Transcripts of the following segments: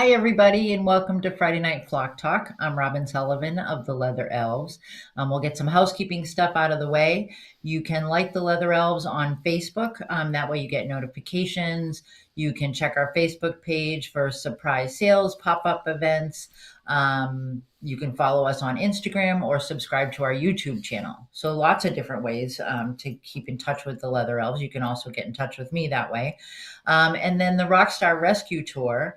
Hi, everybody, and welcome to Friday Night Flock Talk. I'm Robin Sullivan of the Leather Elves. We'll get some housekeeping stuff out of the way. You can like the Leather Elves on Facebook. That way, you get notifications. You can check our Facebook page for surprise sales, pop up events. You can follow us on Instagram or subscribe to our YouTube channel. So, lots of different ways to keep in touch with the Leather Elves. You can also get in touch with me that way. And then the Rockstar Rescue Tour.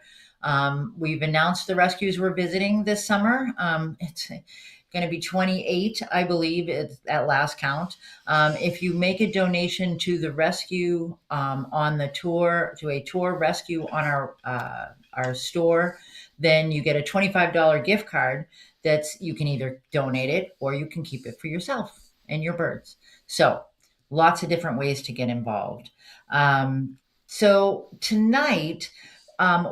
We've announced the rescues we're visiting this summer. It's going to be 28, I believe, at last count. If you make a donation to the rescue on the tour, to a tour rescue on our store, then you get a $25 gift card that's you can either donate it or you can keep it for yourself and your birds. So lots of different ways to get involved. So tonight,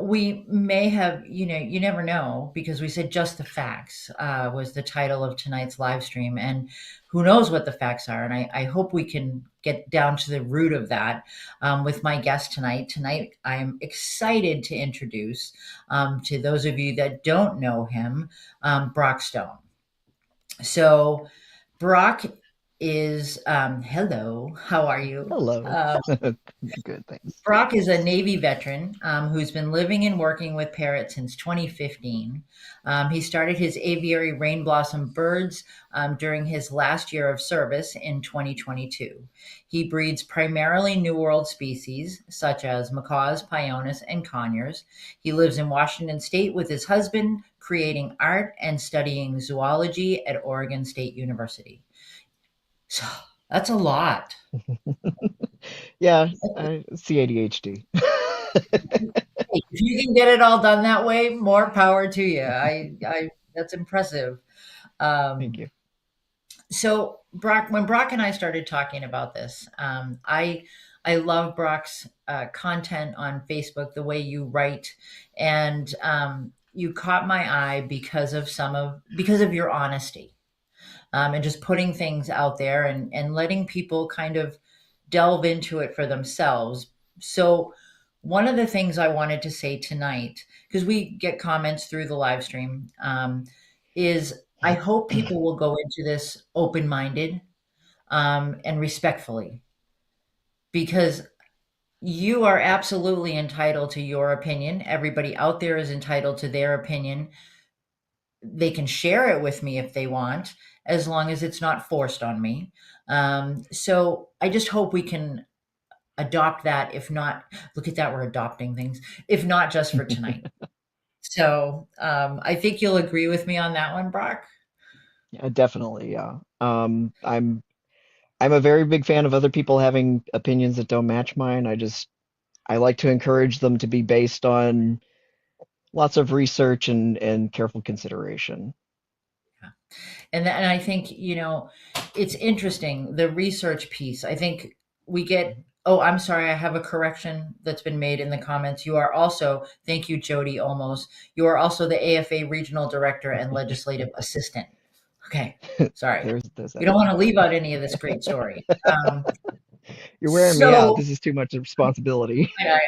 we may have, you never know because we said just the facts was the title of tonight's live stream. And who knows what the facts are. And I hope we can get down to the root of that with my guest tonight. Tonight, I'm excited to introduce to those of you that don't know him, Brock Stone. So, Brock is, hello, how are you? Hello. Good, thanks. Brock is a Navy veteran who's been living and working with parrots since 2015. He started his aviary rain blossom birds during his last year of service in 2022. He breeds primarily New World species such as macaws, pioneers, and conures. He lives in Washington State with his husband, creating art and studying zoology at Oregon State University. So that's a lot. Yeah, I see ADHD. If you can get it all done that way, more power to you. That's impressive. Thank Um, you. so Brock, when Brock and I started talking about this, I love Brock's content on Facebook, the way you write, and you caught my eye because of your honesty and just putting things out there and letting people kind of delve into it for themselves. So, one of the things I wanted to say tonight, because we get comments through the live stream, is I hope people will go into this open minded and respectfully, because you are absolutely entitled to your opinion. Everybody out there is entitled to their opinion. They can share it with me if they want, as long as it's not forced on me. So I just hope we can adopt that. If not, look at that, we're adopting things. If not just for tonight. So I think you'll agree with me on that one, Brock. Yeah, definitely, yeah. I'm a very big fan of other people having opinions that don't match mine. I like to encourage them to be based on lots of research and careful consideration. Yeah. And I think, it's interesting, the research piece. I think we get, oh, I'm sorry, I have a correction that's been made in the comments. You are also, thank you, Jody Olmos. You are also the AFA Regional Director and Legislative Assistant. Okay, sorry. There's We that don't want too. to leave out any of this great story. You're wearing me out. So This is too much responsibility. I,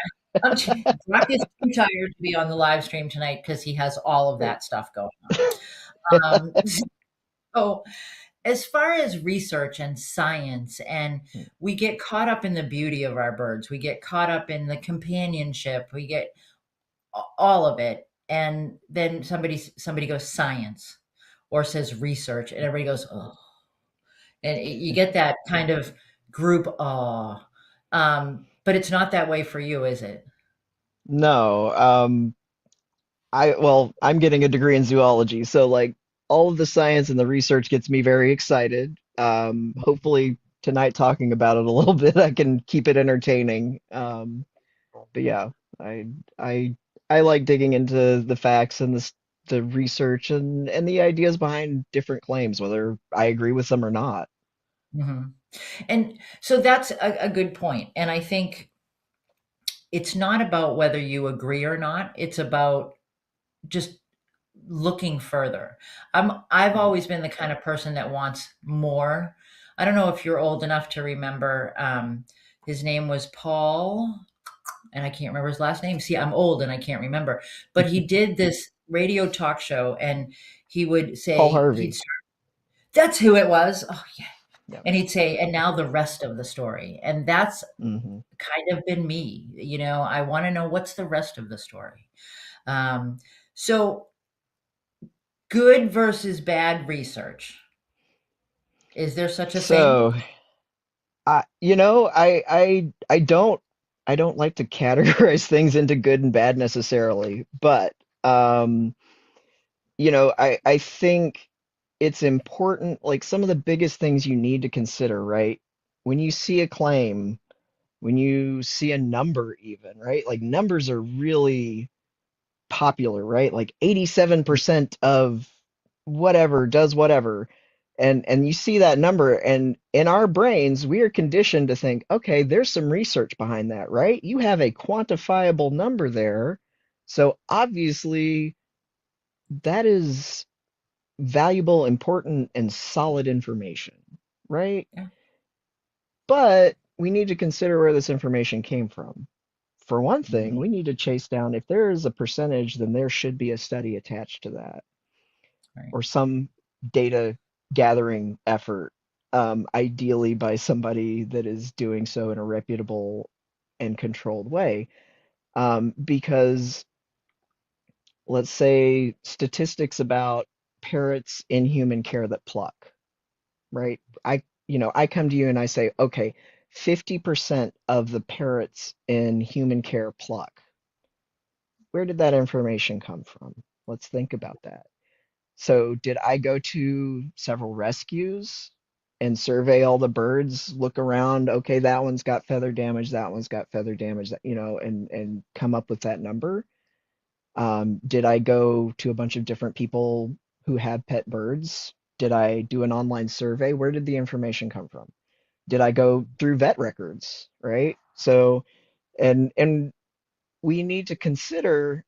Brock is too tired to be on the live stream tonight because he has all of Great. that stuff going on. Um, so as far as research and science, and we get caught up in the beauty of our birds, we get caught up in the companionship, we get all of it, and then somebody goes science or says research, and everybody goes, oh, and you get that kind of group, oh. But it's not that way for you, is it? No, I'm getting a degree in zoology, so like all of the science and the research gets me very excited. Hopefully tonight talking about it a little bit, I can keep it entertaining. But yeah, I I I like digging into the facts and the research and the ideas behind different claims, whether I agree with them or not. Mhm. And so that's a good point. And I think it's not about whether you agree or not. It's about just looking further. I've Mm. always been the kind of person that wants more. I don't know if you're old enough to remember. His name was Paul. and I can't remember his last name. See, I'm old and I can't remember. But he did this radio talk show, and he would Paul say he'd Harvey. start, that's who it was. Oh yeah. Yep. And he'd say, and now the rest of the story. And that's Hmm. kind of been me. I want to know what's the rest of the story. Um, so good versus bad research. Is there such a thing? So, I don't like to categorize things into good and bad necessarily, but um, I think it's important, like some of the biggest things you need to consider, right? When you see a claim, when you see a number even, right? Like numbers are really popular, right? Like 87% of whatever does whatever. And you see that number, and in our brains, we are conditioned to think, okay, there's some research behind that, right? You have a quantifiable number there. So obviously that is valuable, important, and solid information, right? Yeah. But we need to consider where this information came from. For one thing, Mhm. we need to chase down if there is a percentage, then there should be a study attached to that Right. or some data gathering effort, ideally by somebody that is doing so in a reputable and controlled way. Because let's say statistics about parrots in human care that pluck, right? I come to you and I say, okay, 50% of the parrots in human care pluck. Where did that information come from? Let's think about that. So, did I go to several rescues and survey all the birds, look around, okay, that one's got feather damage, that one's got feather damage, and come up with that number? Did I go to a bunch of different people who have pet birds? Did I do an online survey? Where did the information come from? Did I go through vet records, right? So, and we need to consider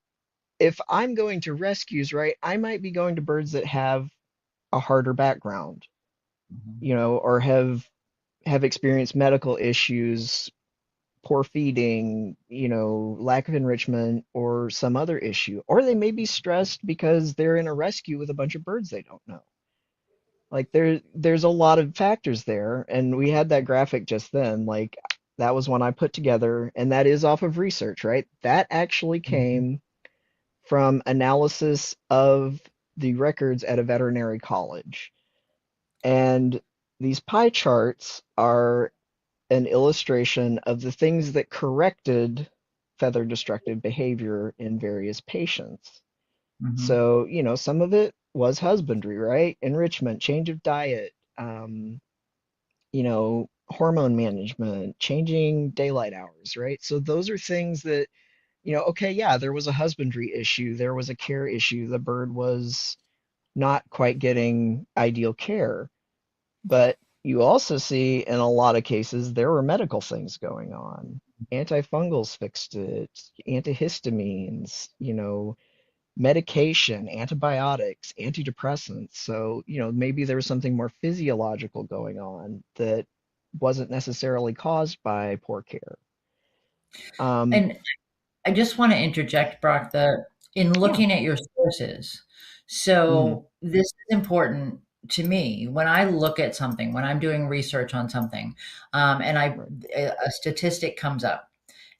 if I'm going to rescues, right, I might be going to birds that have a harder background, Mhm. or have experienced medical issues, poor feeding, lack of enrichment, or some other issue. Or they may be stressed because they're in a rescue with a bunch of birds they don't know. Like there's a lot of factors there, and we had that graphic just then. Like that was one I put together, and that is off of research, right? That actually Mhm. came from analysis of the records at a veterinary college. And these pie charts are an illustration of the things that corrected feather destructive behavior in various patients. Mhm. So, some of it was husbandry, right? Enrichment, change of diet, hormone management, changing daylight hours, right? So those are things that, okay, yeah, there was a husbandry issue, there was a care issue, the bird was not quite getting ideal care. But you also see in a lot of cases there were medical things going on. Antifungals fixed it, antihistamines, medication, antibiotics, antidepressants. So, maybe there was something more physiological going on that wasn't necessarily caused by poor care. Um, And I just want to interject, Brock, in yeah. looking at your sources. Hmm. So this is important to me when I look at something, when I'm doing research on something, and Right. a statistic comes up,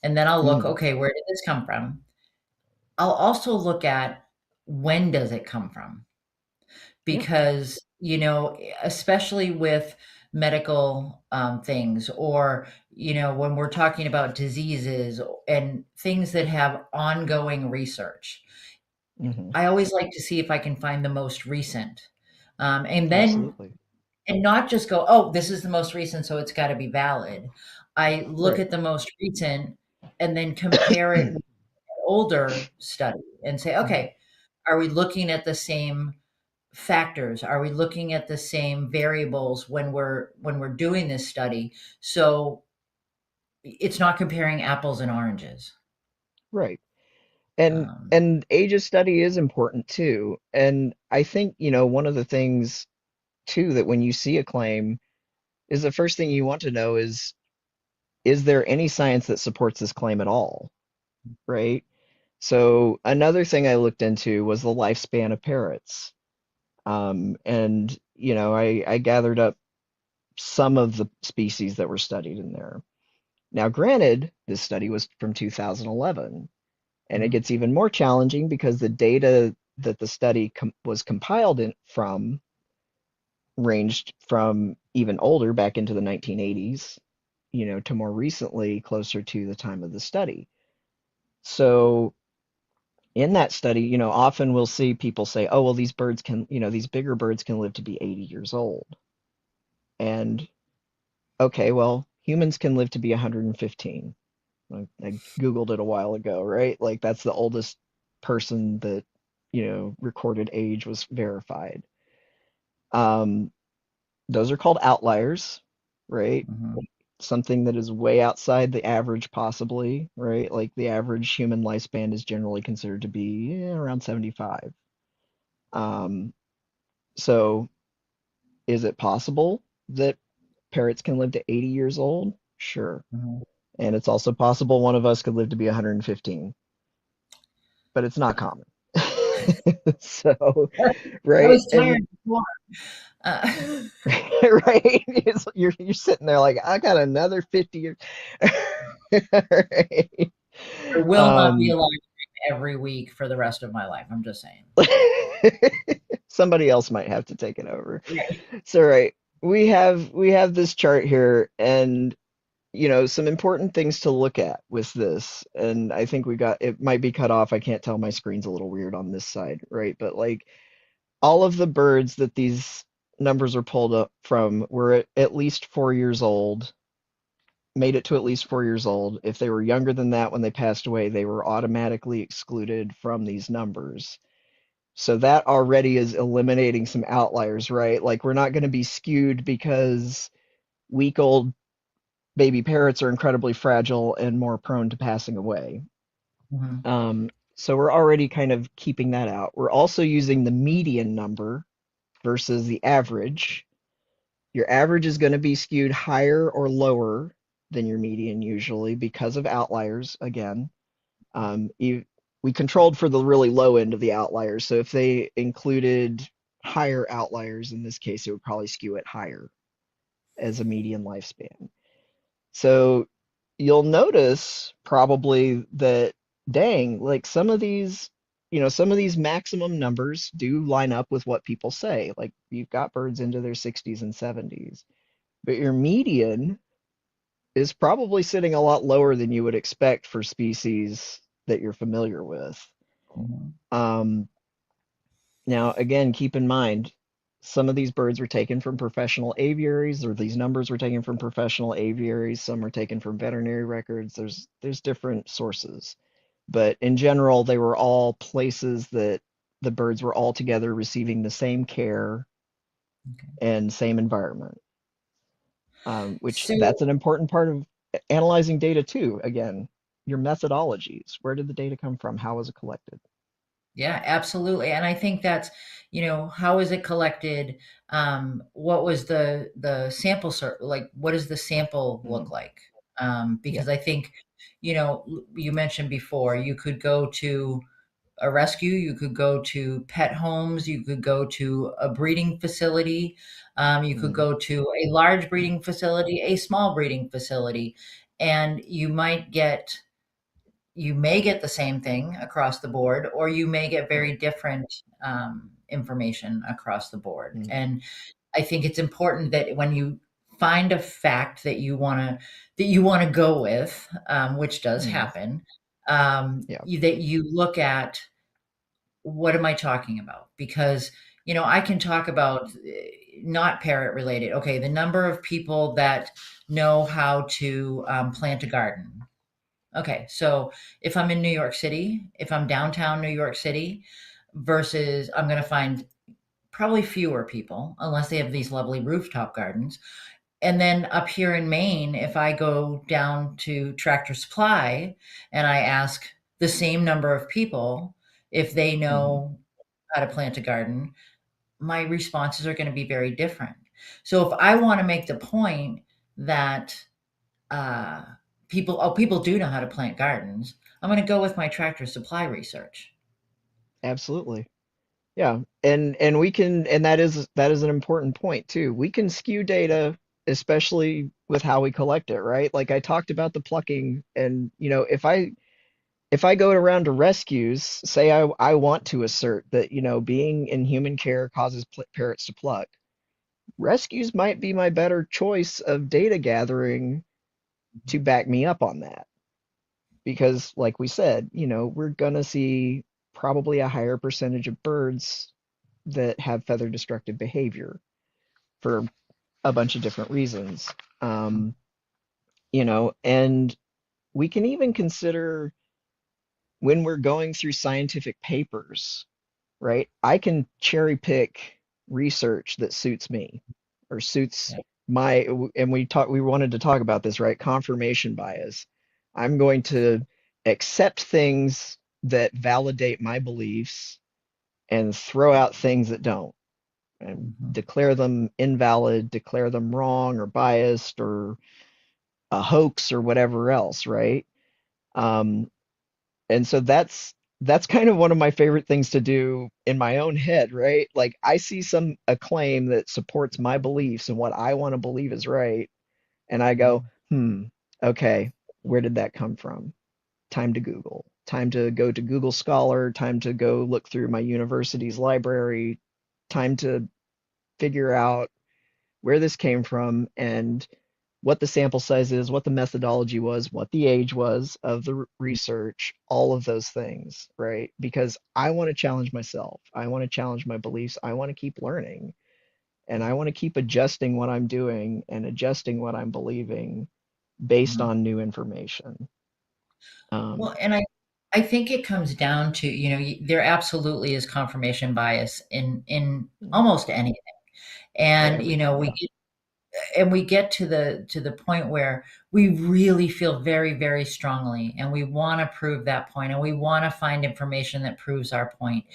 and then I'll look, Hmm. okay, where did this come from? I'll also look at when does it come from? Yeah. Because, especially with medical things, or, when we're talking about diseases and things that have ongoing research, Hmm. I always like to see if I can find the most recent. And then, Absolutely. and not just go, oh, this is the most recent, so it's got to be valid. I look Right. at the most recent and then compare it with an older study and say, Mhm. okay, are we looking at the same factors? Are we looking at the same variables when we're doing this study? So it's not comparing apples and oranges. Right. And Um, and age of study is important too. And I think, one of the things too that when you see a claim is the first thing you want to know is there any science that supports this claim at all, right? So another thing I looked into was the lifespan of parrots. And I gathered up some of the species that were studied in there. Now, granted, this study was from 2011, and it Mhm, gets even more challenging because the data that the study was compiled from ranged from even older, back into the 1980s, to more recently, closer to the time of the study. So in that study, often we'll see people say, oh, well, these bigger birds can live to be 80 years old. And okay, well, humans can live to be 115. I Googled it a while ago, right? Like that's the oldest person that, recorded age was verified. Um, those are called outliers, right? mhm, Something that is way outside the average, possibly, right? Like the average human lifespan is generally considered to be around 75. Um, so is it possible that parrots can live to 80 years old? Sure. mhm. And it's also possible one of us could live to be 115, but it's not common. So, I right? was And tired before. Uh, right, you're sitting there like I got another 50 years. Right. I will not be Um, alive every week for the rest of my life. I'm just saying. somebody else might have to take it over. Right. So, right, we have this chart here, and some important things to look at with this. And I think we got it might be cut off. I can't tell. My screen's a little weird on this side, right? But like all of the birds that these numbers are pulled up from were at least 4 years old, made it to at least 4 years old. If they were younger than that when they passed away, they were automatically excluded from these numbers. So that already is eliminating some outliers, right? Like we're not going to be skewed because week old baby parrots are incredibly fragile and more prone to passing away. Mhm, So we're already kind of keeping that out. We're also using the median number versus the average. Your average is going to be skewed higher or lower than your median usually because of outliers. Again, we controlled for the really low end of the outliers. So if they included higher outliers, in this case, it would probably skew it higher as a median lifespan. So you'll notice probably that, dang, like some of these maximum numbers do line up with what people say. Like you've got birds into their 60s and 70s, but your median is probably sitting a lot lower than you would expect for species that you're familiar with. mhm, Um, Now, again, keep in mind, some of these birds were taken from professional aviaries, or these numbers were taken from professional aviaries. Some were taken from veterinary records. There's different sources, but in general, they were all places that the birds were all together receiving the same care okay. and same environment. Which So that's an important part of analyzing data too. Again, your methodologies. Where did the data come from? How was it collected? yeah, absolutely. And I think that's, how is it collected? What was the sample like what does the sample look Mhm. like? Yeah. Because I think, you mentioned before, you could go to a rescue, you could go to pet homes, you could go to a breeding facility, you could Mhm. go to a large breeding facility, a small breeding facility, and you may get the same thing across the board, or you may get Right. very different information across the board. Mhm. And I think it's important that when you find a fact that you want to go with, which does Mhm. happen, Yeah. that you look at what am I talking about? Because I can talk about not parrot related. Okay, the number of people that know how to plant a garden. Okay, so if I'm in New York City, if I'm downtown New York City, versus I'm going to find probably fewer people unless they have these lovely rooftop gardens. And then up here in Maine, if I go down to Tractor Supply and I ask the same number of people if they Mhm. know how to plant a garden, my responses are going to be very different. So if I want to make the point that uh, people do know how to plant gardens. I'm going to go with my Tractor Supply research. Absolutely. Yeah. And we can, and that is an important point too. We can skew data, especially with how we collect it, right? Like I talked about the plucking, and if I go around to rescues, say I want to assert that, being in human care causes parrots to pluck. Rescues might be my better choice of data gathering to back me up on that. Because, like we said, we're gonna see probably a higher percentage of birds that have feather destructive behavior for a bunch of different reasons. Um, and we can even consider when we're going through scientific papers, right? I can cherry pick research that suits me or suits Yeah. my, and we wanted to talk about this, right? Confirmation bias. I'm going to accept things that validate my beliefs and throw out things that don't, and Mhm. declare them invalid, declare them wrong or biased or a hoax or whatever else, right? Um, and so that's kind of one of my favorite things to do in my own head, right? Like I see a claim that supports my beliefs and what I want to believe is right, and I go, Mhm. okay, where did that come from? Time to Google. Time to go to Google Scholar, time to go look through my university's library, time to figure out where this came from and what the sample size is, what the methodology was, what the age was of the research, all of those things, right? Because I want to challenge myself. I want to challenge my beliefs. I want to keep learning and I want to keep adjusting what I'm doing and adjusting what I'm believing based Mhm. on new information. Um, Well, and I think it comes down to, there absolutely is confirmation bias in almost anything. And, Everything, yeah. we get to the point where we really feel very, very strongly, and we want to prove that point, and we want to find information that proves our point.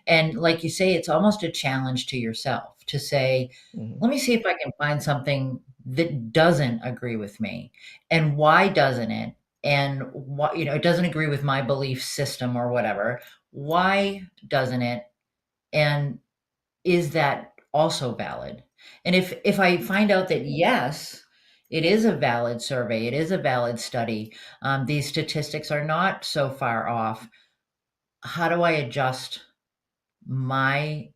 And like you say, it's almost a challenge to yourself to say, Mhm. let me see if I can find something that doesn't agree with me, and why doesn't it? And what, it doesn't agree with my belief system or whatever. Why doesn't it? And is that also valid? And if I find out that yes, it is a valid survey, it is a valid study, these statistics are not so far off, how do I adjust my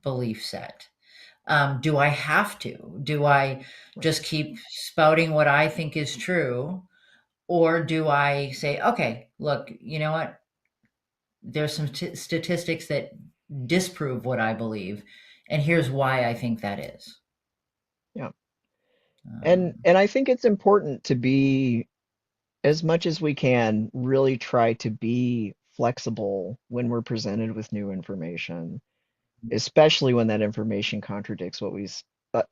belief set? Do I have to? Do I Right. just keep spouting what I think is true? Or do I say, okay, look, you know what? There's some statistics that disprove what I believe, and here's why I think that is. Yeah. Um, And I think it's important to be, as much as we can, really try to be flexible when we're presented with new information, especially when that information contradicts what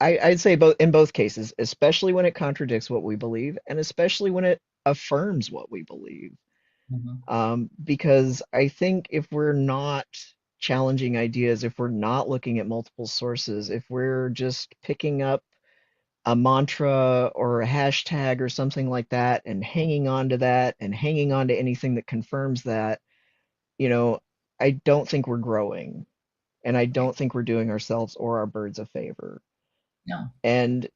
I'd say both in both cases, especially when it contradicts what we believe, and especially when it affirms what we believe. mhm, Because I think if we're not challenging ideas, if we're not looking at multiple sources, if we're just picking up a mantra or a hashtag or something like that and hanging on to that and hanging on to anything that confirms that, you know, I don't think we're growing and I right. don't think we're doing ourselves or our birds a favor. No, And,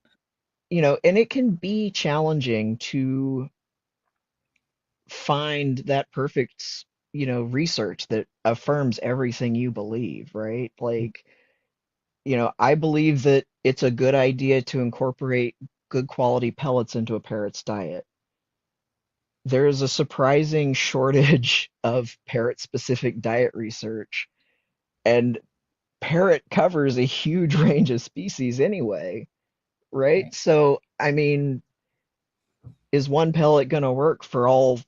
and it can be challenging to find that perfect, research that affirms everything you believe, right? Like, I believe that it's a good idea to incorporate good quality pellets into a parrot's diet. There is a surprising shortage of parrot specific diet research, and parrot covers a huge range of species anyway, right? right, So, I mean, is one pellet going to work for all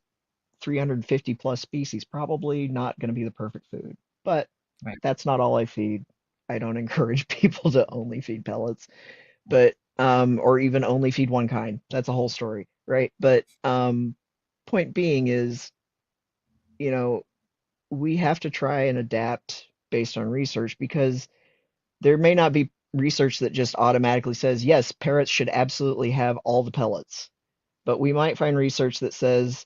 350 plus species? Probably not going to be the perfect food, but right, that's not all I feed. I don't encourage people to only feed pellets, but or even only feed one kind. That's a whole story, right? But point being is, you know, we have to try and adapt based on research because there may not be research that just automatically says, yes, parrots should absolutely have all the pellets. but we might find research that says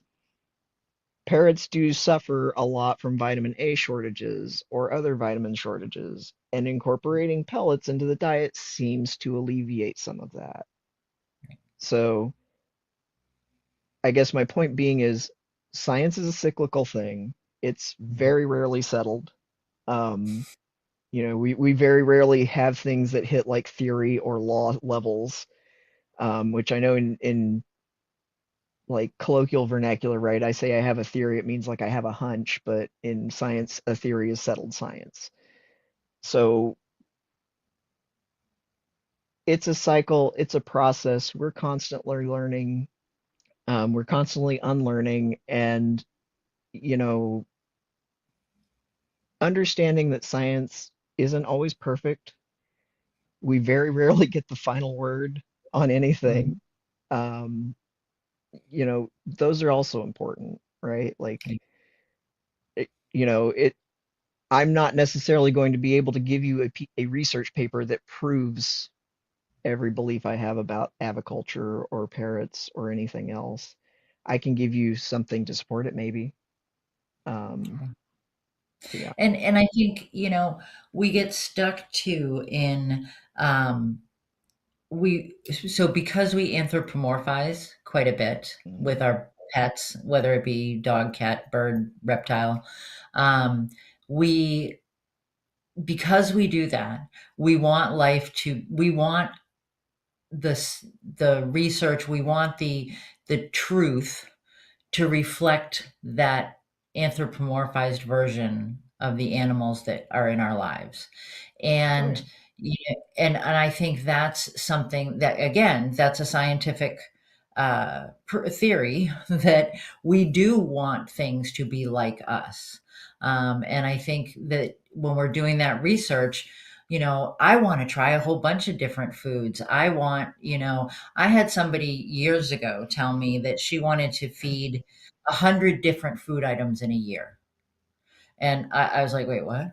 parrots do suffer a lot from vitamin A shortages or other vitamin shortages, and incorporating pellets into the diet seems to alleviate some of that. So, I guess my point being is science is a cyclical thing. It's Mhm. very rarely settled. Um, we very rarely have things that hit like theory or law levels, which I know in like colloquial vernacular, right? I say I have a theory, it means like I have a hunch, but in science, a theory is settled science. So it's a cycle, it's a process. We're constantly learning, we're constantly unlearning, and you know, understanding that science isn't always perfect. We very rarely get the final word on anything. Mhm. Um, those are also important, right? Like, it I'm not necessarily going to be able to give you a research paper that proves every belief I have about aviculture or parrots or anything else. I can give you something to support it, maybe. Um, but yeah. And I think, we get stuck too in, um, we so because we anthropomorphize quite a bit Mhm. with our pets, whether it be dog, cat, bird, reptile, um, we because we do that, we want the research, we want the truth to reflect that anthropomorphized version of the animals that are in our lives. Oh yeah. And and I think that's something that, again, that's a scientific theory that we do want things to be like us. And I think that when we're doing that research, I want to try a whole bunch of different foods. I had somebody years ago tell me that she wanted to feed 100 different food items in a year. And I was like, wait, what?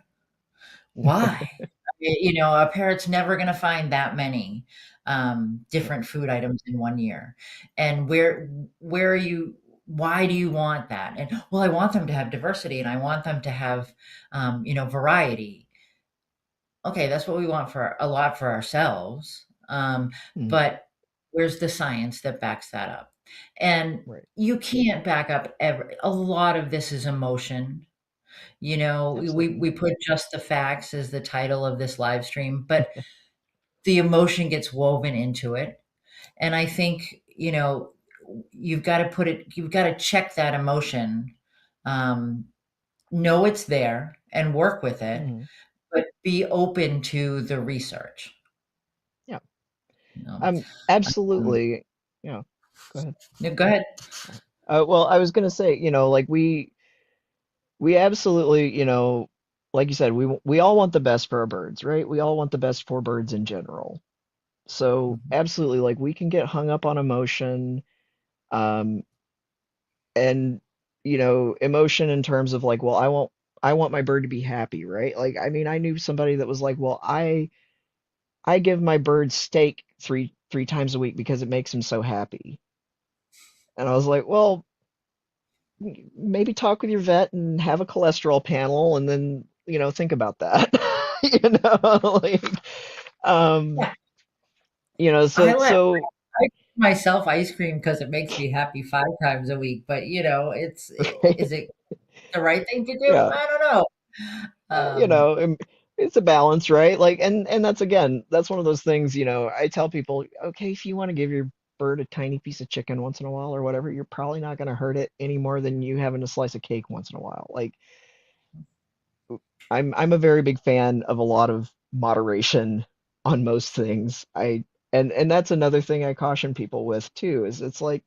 Why? A parrot's never going to find that many Yeah. different food items in one year. And where are you? Why do you want that? And well, I want them to have diversity and I want them to have, variety. Okay, that's what we want for a lot for ourselves. Mhm. But where's the science that backs that up? And Right. you can't back up a lot of this is emotion. Absolutely. We put just the facts as the title of this live stream, but the emotion gets woven into it. And I think, you've got to check that emotion, um, know it's there and work with it, Mhm. but be open to the research. Yeah. Um, um, Absolutely. Yeah. Go ahead. no, go ahead. Well, I was gonna say, like we absolutely, like you said, we all want the best for our birds, right? We all want the best for birds in general. So Mhm. absolutely, like we can get hung up on emotion, um, and emotion in terms of like, well, I want my bird to be happy, right? Like, I mean, I knew somebody that was like, well, I give my bird steak three times a week because it makes him so happy. And I was like, well, maybe talk with your vet and have a cholesterol panel and then, think about that. Like, um, Yeah, so I let so I give myself ice cream because it makes me happy 5 times a week, but, is it the right thing to do? yeah, I don't know. uh, you know, and it's a balance, right? Like, and that's again, that's one of those things, I tell people, okay, if you want to give your bird a tiny piece of chicken once in a while or whatever, you're probably not going to hurt it any more than you having a slice of cake once in a while. Like, I'm a very big fan of a lot of moderation on most things. And that's another thing I caution people with too, is it's like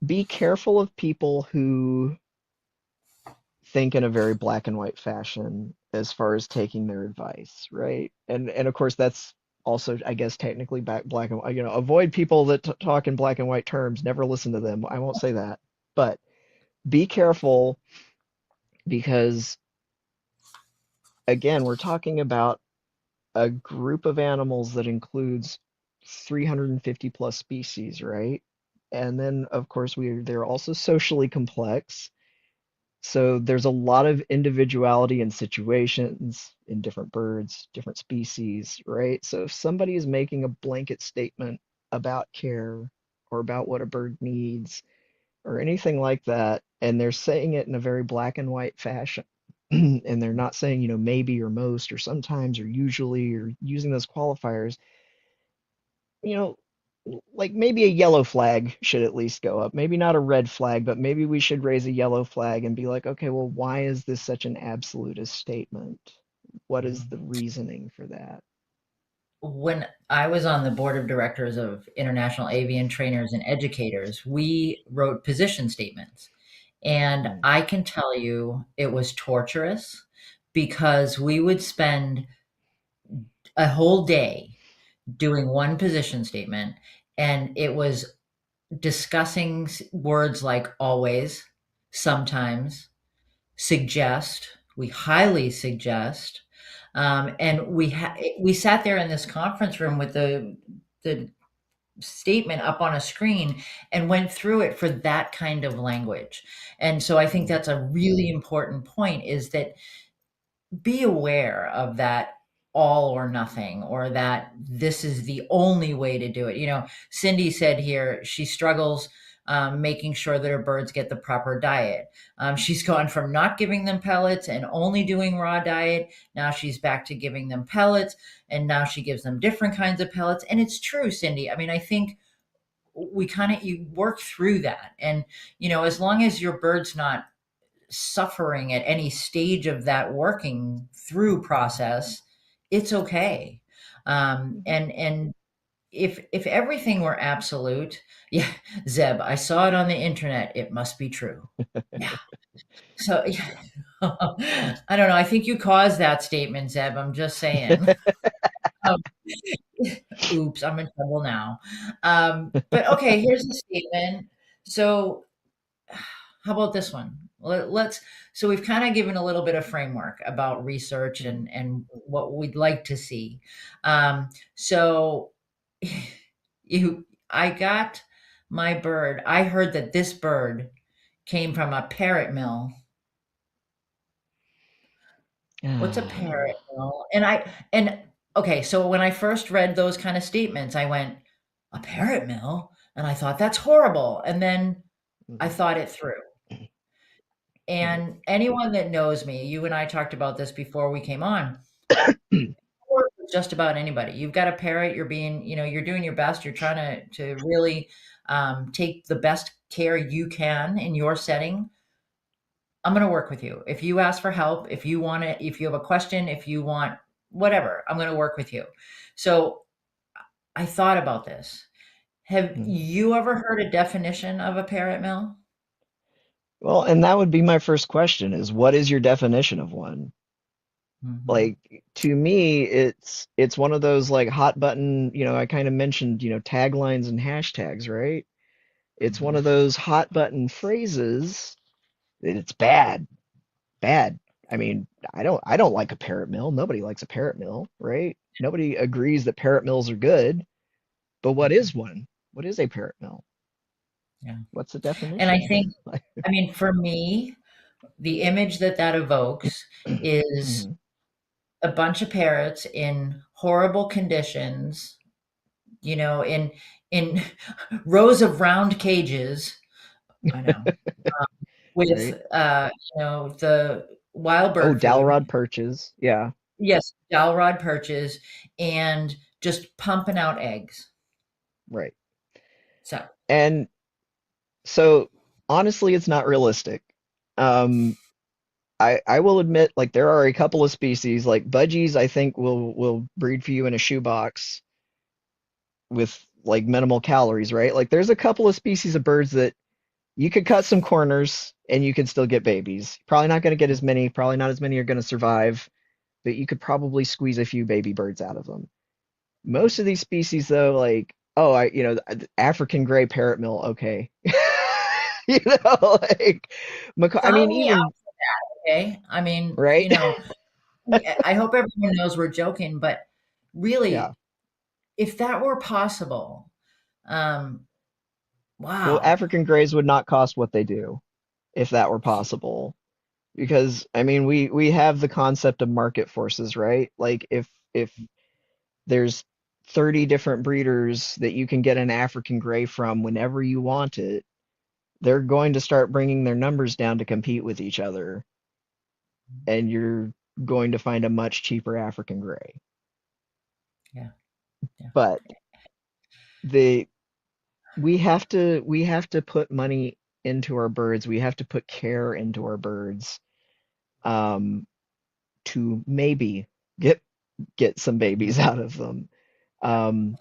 be careful of people who think in a very black and white fashion as far as taking their advice, right? And of course that's also, I guess, technically black and white. Avoid people that talk in black and white terms. Never listen to them. I won't say that, but be careful because again, we're talking about a group of animals that includes 350 plus species, right? And then, of course, they're also socially complex. So there's a lot of individuality in situations in different birds, different species, right? So if somebody is making a blanket statement about care or about what a bird needs or anything like that, and they're saying it in a very black and white fashion, and they're not saying, maybe or most or sometimes or usually or using those qualifiers, you know, like maybe a yellow flag should at least go up. Maybe not a red flag, but maybe we should raise a yellow flag and be like, okay, well, why is this such an absolutist statement? What is the reasoning for that? When I was on the board of directors of International Avian Trainers and Educators, we wrote position statements. And Mm, I can tell you it was torturous because we would spend a whole day doing one position statement, and it was discussing words like always, sometimes, suggest. We highly suggest. And we sat there in this conference room with the statement up on a screen and went through it for that kind of language. And so I think mm, that's a really important point, is that be aware of that all or nothing, or that this is the only way to do it. Cindy said here she struggles making sure that her birds get the proper diet. She's gone from not giving them pellets and only doing raw diet. Now she's back to giving them pellets, and now she gives them different kinds of pellets. And it's true, Cindy. I mean, I think we kind of you work through that, and as long as your bird's not suffering at any stage of that working through process, it's okay. mhm. And if everything were absolute, yeah, Zeb, I saw it on the internet. It must be true. Yeah. So yeah. I don't know. I think you caused that statement, Zeb. I'm just saying. Um, oops, I'm in trouble now. But okay, here's the statement. So how about this one? Let's so we've kind of given a little bit of framework about research Mhm. and what we'd like to see. So I got my bird. I heard that this bird came from a parrot mill. What's a parrot mill? And okay, so when I first read those kind of statements, I went, a parrot mill? And I thought that's horrible. And then I Mhm. thought it through. Mhm. And anyone that knows me, you and I talked about this before we came on, or just about anybody. You've got a parrot, you're doing your best, you're trying to really take the best care you can in your setting. I'm going to work with you. If you ask for help, if you want it, if you have a question, if you want whatever, I'm going to work with you. So I thought about this. Have Mhm. you ever heard a definition of a parrot mill? Well, and that would be my first question is what is your definition of one? Hmm. Like to me, it's one of those like hot button, I kind of mentioned, taglines and hashtags, right? It's one Hmm. of those hot button phrases that it's bad, bad. I mean, I don't like a parrot mill. Nobody likes a parrot mill, right? Nobody agrees that parrot mills are good, but what is one? What is a parrot mill? Yeah. What's the And I definition? think, I mean, for me, the image that evokes is Mhm. a bunch of parrots in horrible conditions, in rows of round cages. I know, with Right? the wild Oh, bird food. dowel perches. Yeah, Yes, dowel rod perches, and just pumping out eggs. right. So, And so honestly, it's not realistic. Um, I will admit, like there are a couple of species, like budgies, I think will breed for you in a shoebox with like minimal calories, right? Like there's a couple of species of birds that you could cut some corners and you could still get babies. Probably not going to get as many, probably not as many are going to survive, but you could probably squeeze a few baby birds out of them. Most of these species, though, like, oh, the African gray parrot mill, okay. Like, I mean, follow me out, even, okay? I mean, right? I hope everyone knows we're joking, but Yeah. really, if that were possible, um, Well, wow. African grays would not cost what they do if that were possible. Because I mean, we have the concept of market forces, right? Like if there's 30 different breeders that you can get an African gray from whenever you want it, they're going to start bringing their numbers down to compete with each other, and you're going to find a much cheaper African gray. Yeah, yeah. But the we have to put money into our birds. We have to put care into our birds, um, to maybe get get some babies out of them. Um,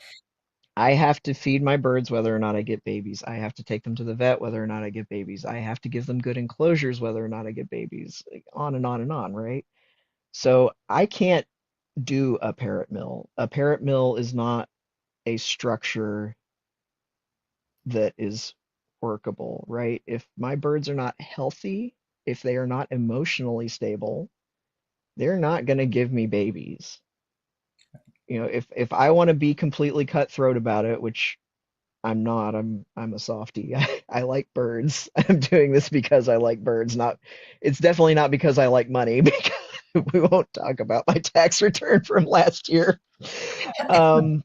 I have to feed my birds whether or not I get babies. I have to take them to the vet whether or not I get babies. I have to give them good enclosures whether or not I get babies. Like, on and on and on, right? So I can't do a parrot mill. A parrot mill is not a structure that is workable, right? If my birds are not healthy, if they are not emotionally stable, they're not going to give me babies. If I want to be completely cutthroat about it, which I'm not. I'm a softie. I like birds. I'm doing this because I like birds. Not. It's definitely not because I like money. Because we won't talk about my tax return from last year. Um,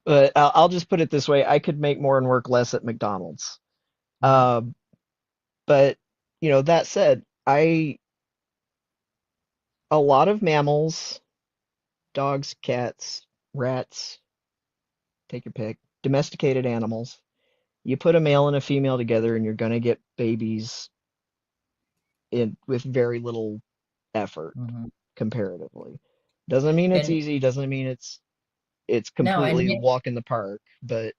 but I'll just put it this way: I could make more and work less at McDonald's. Mhm, Um, but that said, I a lot of mammals, dogs, cats, rats, take your pick, domesticated animals. You put a male and a female together, and you're gonna get babies in with very little effort mhm. comparatively. Doesn't mean it's And easy, doesn't mean it's no, and completely a walk in the park, but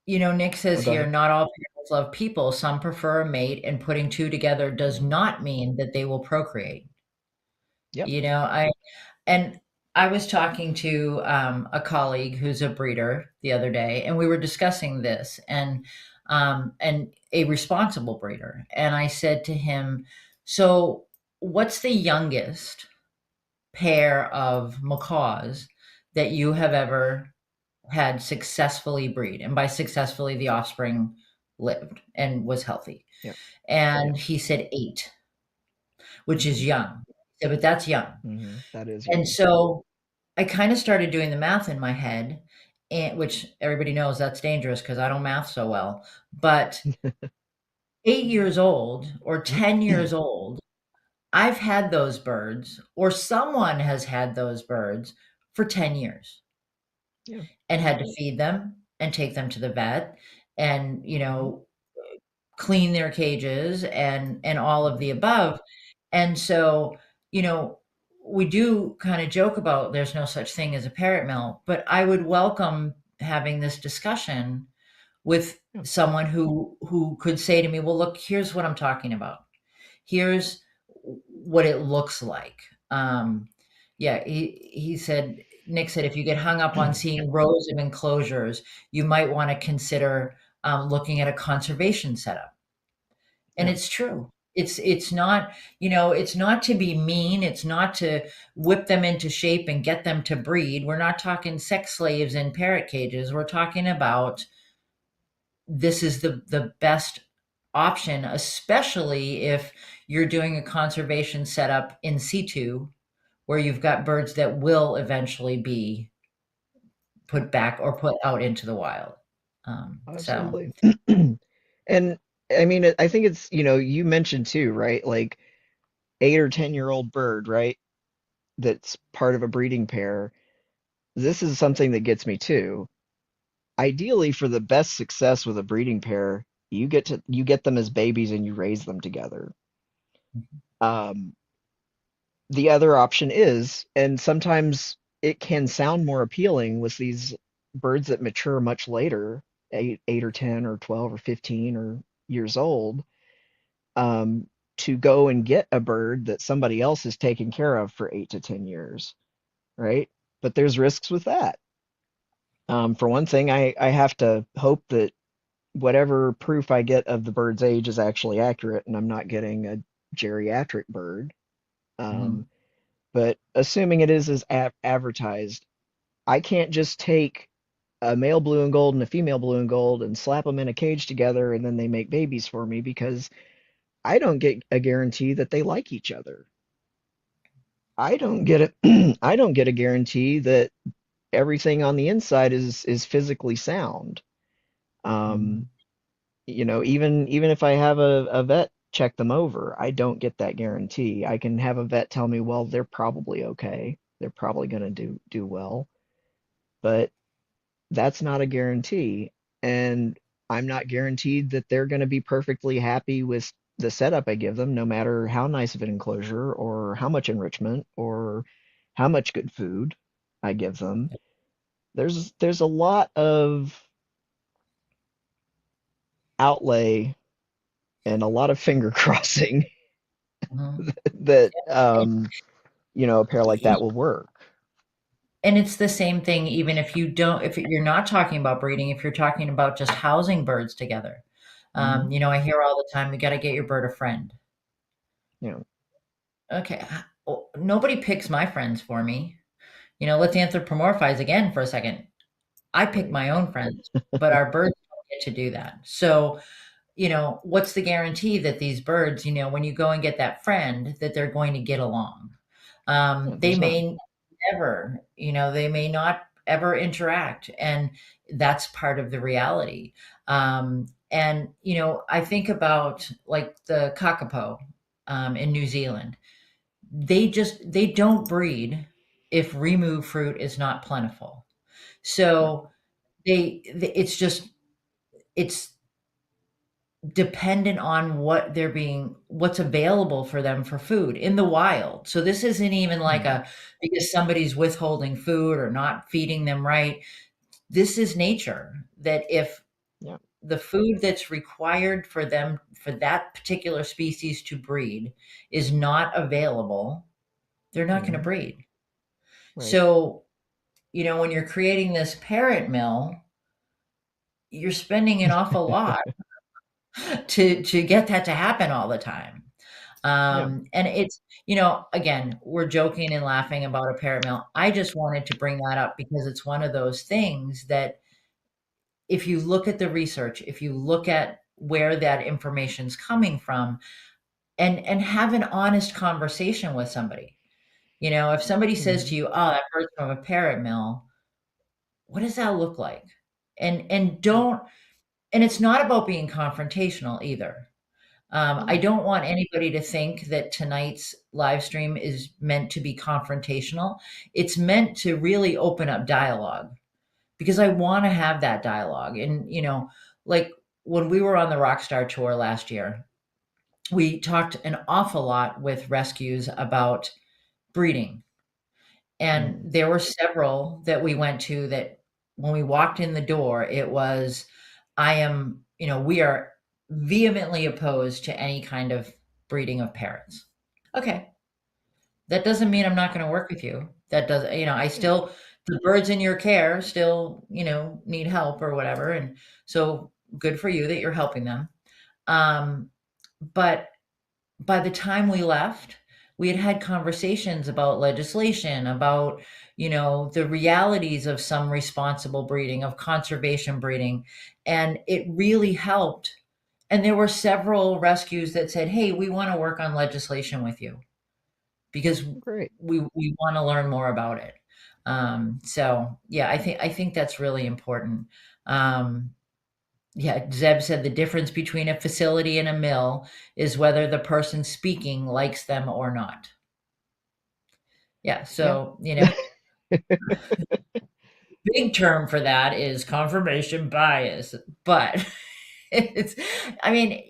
Nick oh, says go here, ahead. not all parents love people. Some prefer a mate, and putting two together does Mhm. not mean that they will procreate. Yep. You know, I and I was talking to a colleague who's a breeder the other day, and we were discussing this, and a responsible breeder. And I said to him, "So, what's the youngest pair of macaws that you have ever had successfully breed?" And by successfully, the offspring lived and was healthy. Yep. And Yep. he said eight, which is Hmm. young. Yeah, but that's young. That is And young. so I kind of started doing the math in my head, and which everybody knows that's dangerous because I don't math so well. But 8 years old or 10 years old, I've had those birds, or someone has had those birds for 10 years Yeah. and had to feed them and take them to the vet and, Hmm. clean their cages and all of the Hmm. above. And so, you know, we do kind of joke about there's no such thing as a parrot mill, but I would welcome having this discussion with Yeah. someone who could say to me, "Well, look, here's what I'm talking about. Here's what it looks like." Yeah, he said Nick said if you get hung up on seeing rows of enclosures, you might want to consider looking at a conservation setup. And Yeah. it's true. It's not, it's not to be mean, it's not to whip them into shape and get them to breed. We're not talking sex slaves in parrot cages. We're talking about this is the best option, especially if you're doing a conservation setup in situ where you've got birds that will eventually be Yeah. put back or put out into the wild. So, Absolutely. And I mean, I think it's, you mentioned too, right? Like 8 or 10-year-old bird, right? That's part of a breeding pair. This is something that gets me too. Ideally, for the best success with a breeding pair, you get them as babies and you raise them together. Um, the other option is, and sometimes it can sound more appealing with these birds that mature much later, 8 or 10 or 12 or 15 or years old, um, to go and get a bird that somebody else is taking care of for 8 to 10 years, right? But there's risks with that. For one thing, I have to hope that whatever proof I get of the bird's age is actually accurate and I'm not getting a geriatric bird. Um, mhm, but assuming it is as advertised, I can't just take a male blue and gold and a female blue and gold and slap them in a cage together and then they make babies for me because I don't get a guarantee that they like each other. I don't get a I don't get a guarantee that everything on the inside is physically sound. Um, Mhm. even if I have a vet check them over, I don't get that guarantee. I can have a vet tell me, well, they're probably okay. They're probably going to do well, but that's not a guarantee. And I'm not guaranteed that they're going to be perfectly happy with the setup I give them, no matter how nice of an enclosure or how much enrichment or how much good food I give them. There's a lot of outlay and a lot of finger crossing Mhm. that And a pair like that will work. and it's the same thing even if you don't if you're not talking about breeding, if you're talking about just housing birds together. Hmm. I hear all the time, "You gotta get your bird a friend." You know, Okay, nobody picks my friends for me. Let's anthropomorphize again for a second. I pick right. my own friends, but our birds don't get to do that. So, what's the guarantee that these birds, when you go and get that friend, that they're going to get along? Yeah, They there's none. may never, they may not ever interact. And that's part of the reality. And, I think about like the kakapo in New Zealand. They don't breed if remove fruit is not plentiful. Right. So it's just, it's dependent on what's available for them for food in the wild. So this isn't even like Hmm. a because somebody's withholding food or not feeding them right. This is nature, that if Yeah. the food that's required for that particular species to breed is not available, they're not going to Hmm. breed. Right. So, when you're creating this parent mill, you're spending an awful lot to get that to happen all the time. Yeah. And it's, again, we're joking and laughing about a parrot mill. I just wanted to bring that up because it's one of those things that if you look at the research, if you look at where that information's coming from, and have an honest conversation with somebody. If somebody says to Hmm. you, "Oh, that bird's from a parrot mill," what does that look like? And Yeah. don't and it's not about being confrontational either. I No. don't want anybody to think that tonight's live stream is meant to be confrontational. It's meant to really open up dialogue because I want to have that dialogue. And, like when we were on the Rockstar tour last year, we talked an awful lot with rescues about breeding. And Hmm. there were several that we went to that when we walked in the door, it was, we are vehemently opposed to any kind of breeding of parrots. Okay. That doesn't mean I'm not going to work with you. That does, I Yeah. still, the birds in your care still, need help or whatever. And so good for you that you're helping them. Um, but by the time we left, we had had conversations about legislation, about, the realities of some responsible breeding, of conservation breeding. And it really helped. And there were several rescues that said, "Hey, we want to work on legislation with you because Great. we want to learn more about it." So yeah, I think that's really important. Um, yeah, Zeb said the difference between a facility and a mill is whether the person speaking likes them or not. Yeah, Yeah. so, big term for that is confirmation bias, but it's I mean,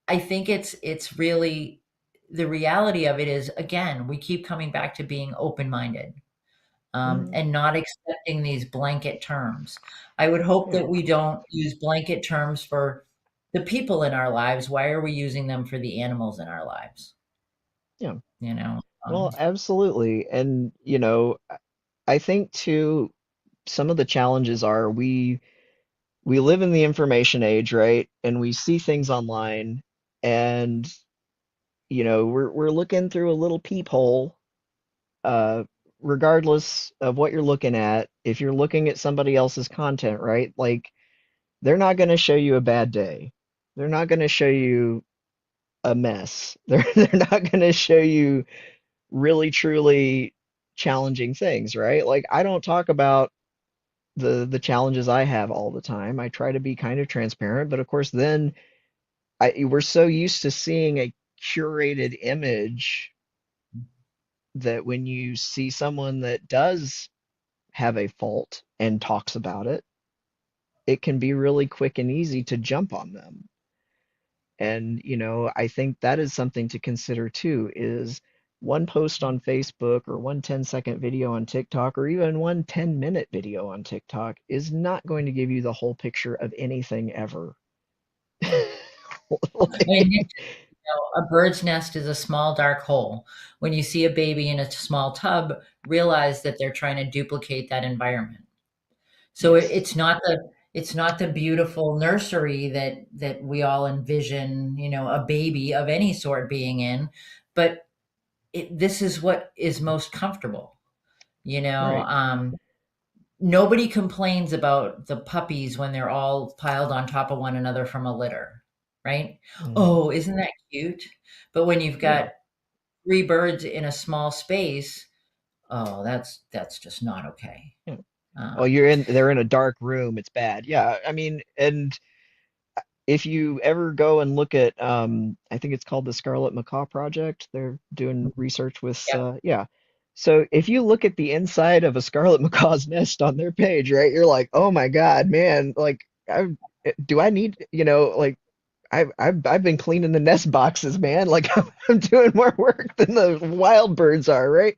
I think it's really the reality of it is, again, we keep coming back to being open-minded, Hmm. and not accepting these blanket terms. I would hope Yeah. that we don't use blanket terms for the people in our lives. Why are we using them for the animals in our lives? Yeah. You know? Well, absolutely. And, I think too, some of the challenges are we live in the information age, right? And we see things online and we're looking through a little peephole, uh, regardless of what you're looking at, if you're looking at somebody else's content, right? Like they're not going to show you a bad day. They're not going to show you a mess. They're not going to show you really truly challenging things, right? Like I don't talk about the challenges I have all the time. I try to be kind of transparent, but of course then we're so used to seeing a curated image that when you see someone that does have a fault and talks about it, it can be really quick and easy to jump on them. And, I think that is something to consider too, is one post on Facebook or one 10-second video on TikTok or even one 10-minute video on TikTok is not going to give you the whole picture of anything ever. I mean, Like, a bird's nest is a small dark hole. When you see a baby in a small tub, realize that they're trying to duplicate that environment. So yes, it's not the beautiful nursery that we all envision, a baby of any sort being in, but this is what is most comfortable. You know, right. um, Nobody complains about the puppies when they're all piled on top of one another from a litter, right? Mhm. Oh, isn't that cute? But when you've Yeah, got three birds in a small space, oh, that's just not okay. yeah. Oh, Um, they're in a dark room, it's bad. Yeah, I mean, and if you ever go and look at I think it's called the Scarlet Macaw Project, they're doing research with yep, yeah. So if you look at the inside of a Scarlet Macaw's nest on their page, right, you're like, "Oh my God, man, like do I need, like I've been cleaning the nest boxes, man. Like I'm doing more work than the wild birds are, right?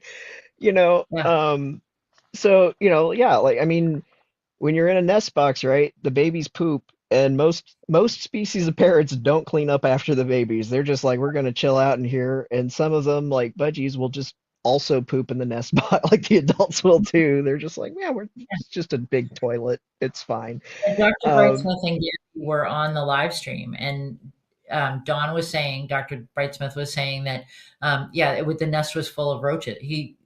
You know, yeah, um so, yeah, like I mean, when you're in a nest box, right, the babies poop, and most species of parrots don't clean up after the babies. They're just like, we're gonna chill out in here, and some of them, like budgies, will just also poop in the nest box, like the adults will too. They're just like, yeah, it's just a big toilet. It's fine. and Dr. Um, Brightsmith and Gary were on the live stream, and Don was saying, Dr. Brightsmith was saying that, yeah, the nest was full of roaches. He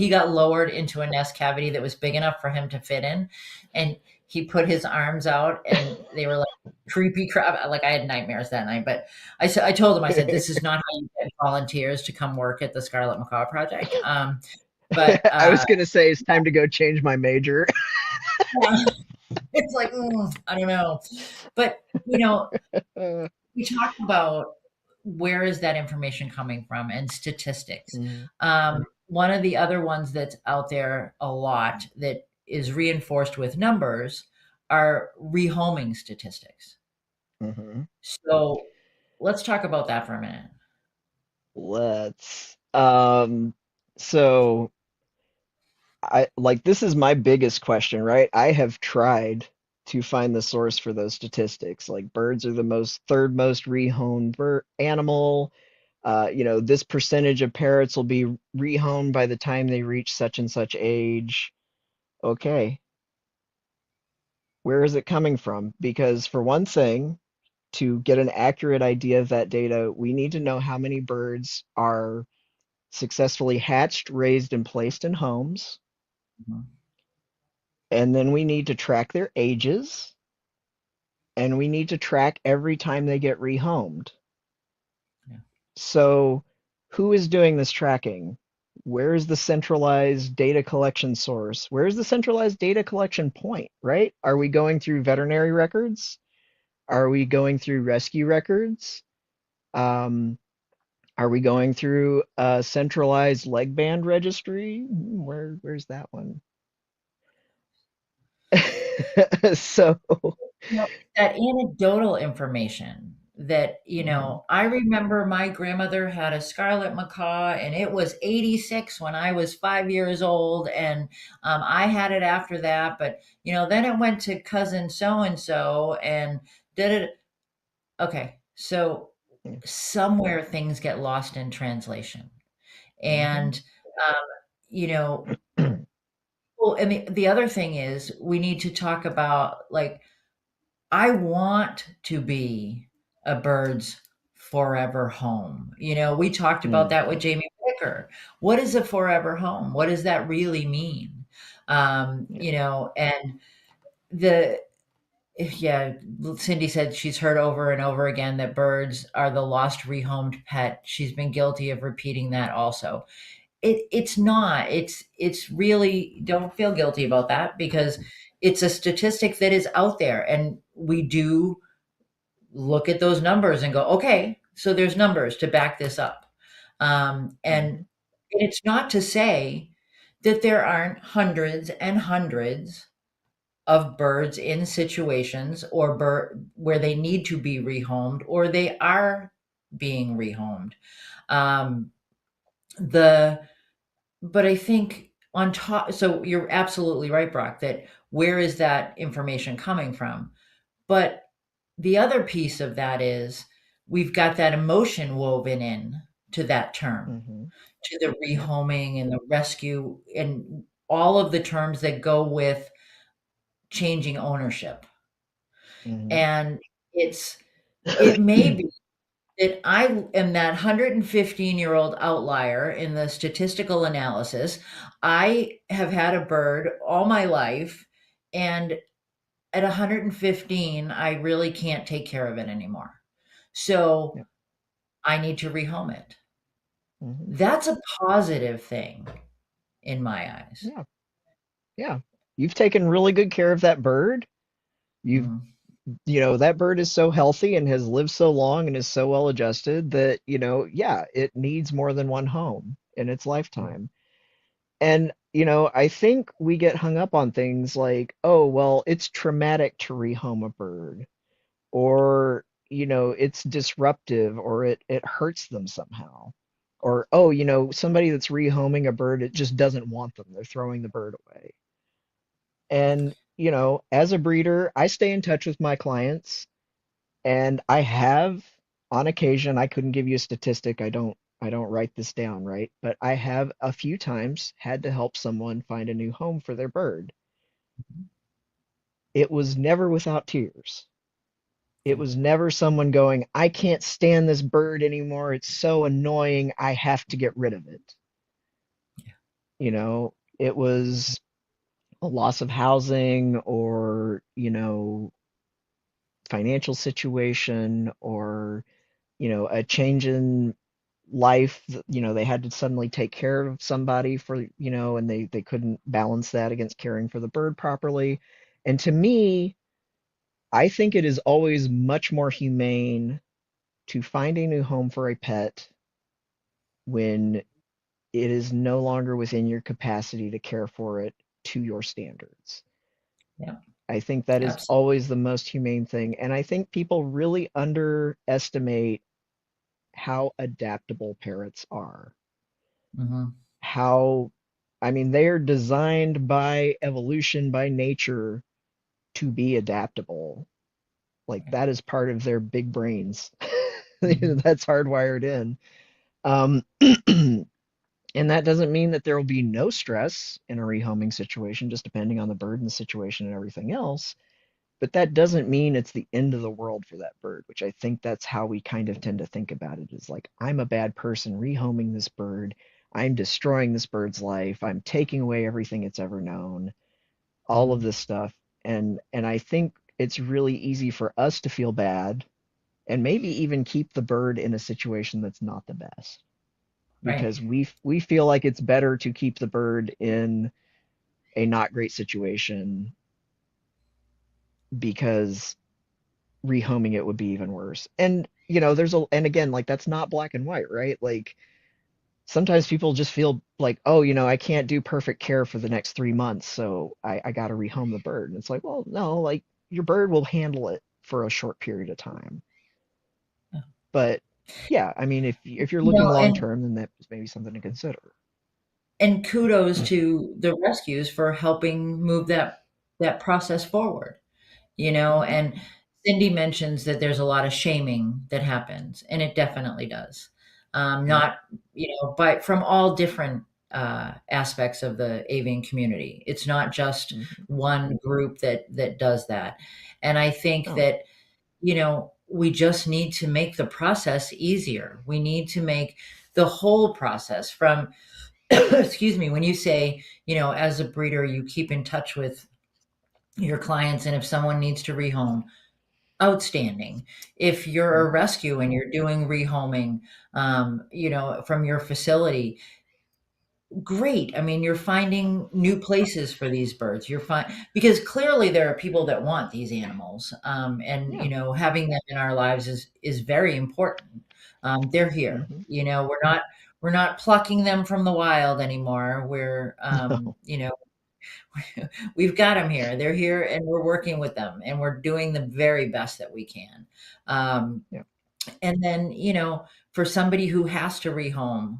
got lowered into a nest cavity that was big enough for him to fit in, and he put his arms out, and they were like creepy crap. Like I had nightmares that night, but I told him, I said, this is not how you get volunteers to come work at the Scarlet Macaw Project. But I was gonna say it's time to go change my major. yeah, it's like I don't know, but we talked about where is that information coming from and statistics. Mhm, One of the other ones that's out there a lot that is reinforced with numbers are rehoming statistics. mhm. So let's talk about that for a minute. Let's so I like this is my biggest question, right? I have tried to find the source for those statistics. Like birds are the third most rehomed animal. This percentage of parrots will be rehomed by the time they reach such and such age. Okay, where is it coming from? Because for one thing, to get an accurate idea of that data, we need to know how many birds are successfully hatched, raised, and placed in homes. Mhm. And then we need to track their ages, and we need to track every time they get rehomed. Yeah. So, who is doing this tracking? Where is the centralized data collection source? Where is the centralized data collection point, right? Are we going through veterinary records? Are we going through rescue records? Um, are we going through a centralized leg band registry? Where's that one? So, That anecdotal information that, mhm, I remember my grandmother had a scarlet macaw and it was 86 when I was 5 years old. And I had it after that. But, then it went to cousin so and so and did it. Okay. So somewhere things get lost in translation. mhm, And, um, you know, well, and the other thing is we need to talk about like, I want to be a bird's forever home. We talked about mhm, that with Jamie quicker. What is a forever home? What does that really mean? Yeah. And the yeah, Cindy said she's heard over and over again that birds are the lost rehomed pet. She's been guilty of repeating that also. It's not. It's really, don't feel guilty about that, because it's a statistic that is out there, and we do look at those numbers and go, okay, so there's numbers to back this up. And Hmm. it's not to say that there aren't hundreds and hundreds of birds in situations or where they need to be rehomed or they are being rehomed. Um, the but I think on top, so you're absolutely right, Brock, that where is that information coming from? But the other piece of that is we've got that emotion woven in to that term, Hmm. to the Yep. rehoming and the rescue and all of the terms that go with changing ownership. Hmm. And it's it may be that I am that 115-year-old outlier in the statistical analysis. I have had a bird all my life, and at 115, I really can't take care of it anymore. So Yep. I need to rehome it. Hmm. That's a positive thing in my eyes. Yeah. Yeah. You've taken really good care of that bird. You've, Mm, that bird is so healthy and has lived so long and is so well adjusted that, yeah, it needs more than one home in its yeah, lifetime. And, I think we get hung up on things like, oh, well, it's traumatic to rehome a bird, or, it's disruptive, or it hurts them somehow. Or, oh, somebody that's rehoming a bird, it just doesn't want them. They're throwing the bird away. And, as a breeder, I stay in touch with my clients, and I have on occasion, I couldn't give you a statistic. I don't write this down, right? But I have a few times had to help someone find a new home for their bird. It was never without tears. It yeah, was never someone going, I can't stand this bird anymore. It's so annoying. I have to get rid of it. It was a loss of housing, or, financial situation, or, a change in life. They had to suddenly take care of somebody and they couldn't balance that against caring for the bird properly. And to me, I think it is always much more humane to find a new home for a pet when it is no longer within your capacity to care for it to your standards. yeah, I think that is absolutely. always the most humane thing. And I think people really underestimate how adaptable parrots are. Hmm. How, I mean, they are designed by evolution, by nature, to be adaptable. Like Right. that is part of their big brains. Hmm. That's hardwired in. Um, and that doesn't mean that there will be no stress in a rehoming situation, just depending on the bird and the situation and everything else. But that doesn't mean it's the end of the world for that bird, which I think that's how we kind of tend to think about it, is like, I'm a bad person rehoming this bird. I'm destroying this bird's life. I'm taking away everything it's ever known, all of Hmm. this stuff. And I think it's really easy for us to feel bad and maybe even keep the bird in a situation that's not the best, Right. because we feel like it's better to keep the bird in a not great situation, because rehoming it would be even worse. And and again, like, that's not black and white, right? Like, sometimes people just feel like, oh, I can't do perfect care for the next 3 months, so I got to rehome the bird. And it's like, well, no, like, your bird will handle it for a short period of time. Yeah. But yeah, I mean, if you're You looking know, long and term, then that's maybe something to consider. kudos to the rescues for helping move that process forward. Hmm. And Cindy mentions that there's a lot of shaming that happens, and it definitely does. Yep. Not, but from all different aspects of the avian community. It's not just Hmm. one group that does that. And I think No. that, we just need to make the process easier. We need to make the whole process from excuse me, when you say, as a breeder, you keep in touch with your clients, and if someone needs to rehome, outstanding. If you're a Hmm. rescue and you're doing rehoming, from your facility, great. I mean, you're finding new places for these birds. You're fine because clearly there are people that want these animals, and Yeah. having them in our lives is very important. They're here. Hmm. We're not plucking them from the wild anymore. We're No. we've got them here. They're here, and we're working with them, and we're doing the very best that we can. Um, Yeah. and then for somebody who has to rehome,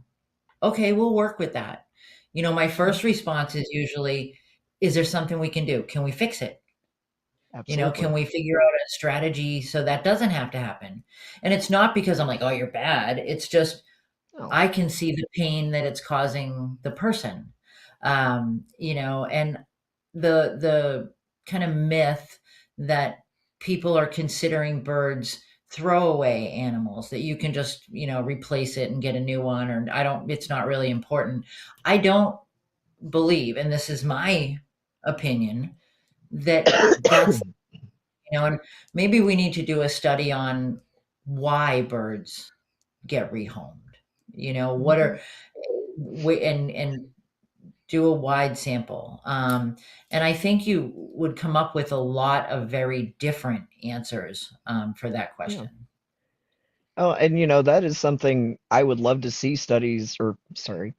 okay, we'll work with that. My Hmm. first response is usually, is there something we can do? Can we fix it? Can Absolutely. we figure out a strategy so that doesn't have to happen? And it's not because I'm like, oh, you're bad. It's just No. I can see the pain that it's causing the person. And the kind of myth that people are considering birds throwaway animals that you can just, replace it and get a new one, or it's not really important. I don't believe, and this is my opinion, that that's, and maybe we need to do a study on why birds get rehomed. What Hmm. are and do a wide sample. And I think you would come up with a lot of very different answers for that Yeah. question. Oh, and that is something I would love to see studies or sorry,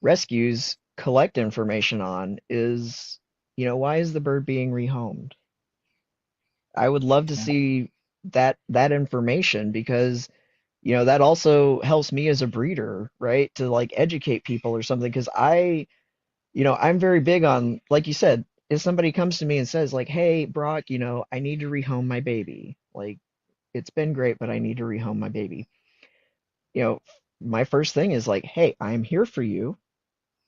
rescues collect information on is, why is the bird being rehomed? I would love to Yeah. see that information because, that also helps me as a breeder, right? To like educate people or something. Because I'm very big on, like you said, if somebody comes to me and says like, "Hey, Brock, I need to rehome my baby. Like, it's been great, but I need to rehome my baby." You know, my first thing is like, "Hey, I'm here for you.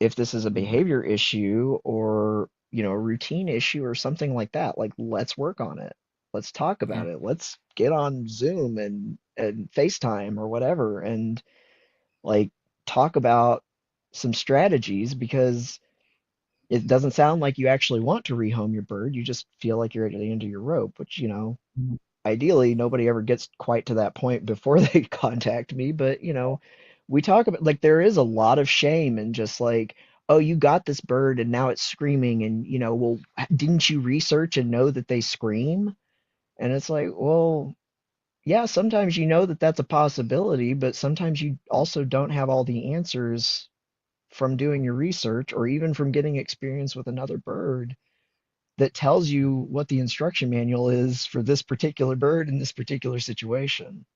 If this is a Mhm. behavior issue or, a routine issue or something like that, like let's work on it. Let's talk Yeah. about it. Let's get on Zoom and FaceTime or whatever and like talk about some strategies because it doesn't sound like you actually want to rehome your bird. You just feel like you're at the end of your rope, which, Mhm. ideally nobody ever gets quite to that point before they contact me. But, we talk about like there is a lot of shame and just like, oh, you got this bird and now it's screaming. And, well, didn't you research and know that they scream? And it's like, well, yeah, sometimes you know that that's a possibility, but sometimes you also don't have all the answers from doing your research or even from getting experience with another bird that tells you what the instruction manual is for this particular bird in this particular situation.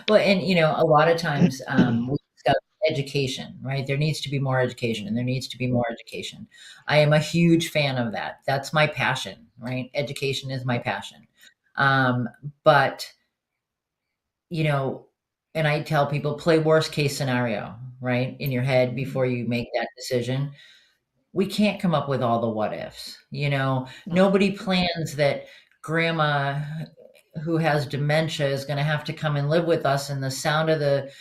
Well, and a lot of times we discuss education, right? There needs to be more education, and Mhm. there needs to be more education. I am a huge fan of that. That's my passion, right? Education is my Yep. passion. Um, but you know, and I tell people play worst case scenario, right? In your head Mhm. before you make that decision. We can't come up with all the what ifs. No. Nobody plans that grandma who has dementia is going to have to come and live with us, and the sound of the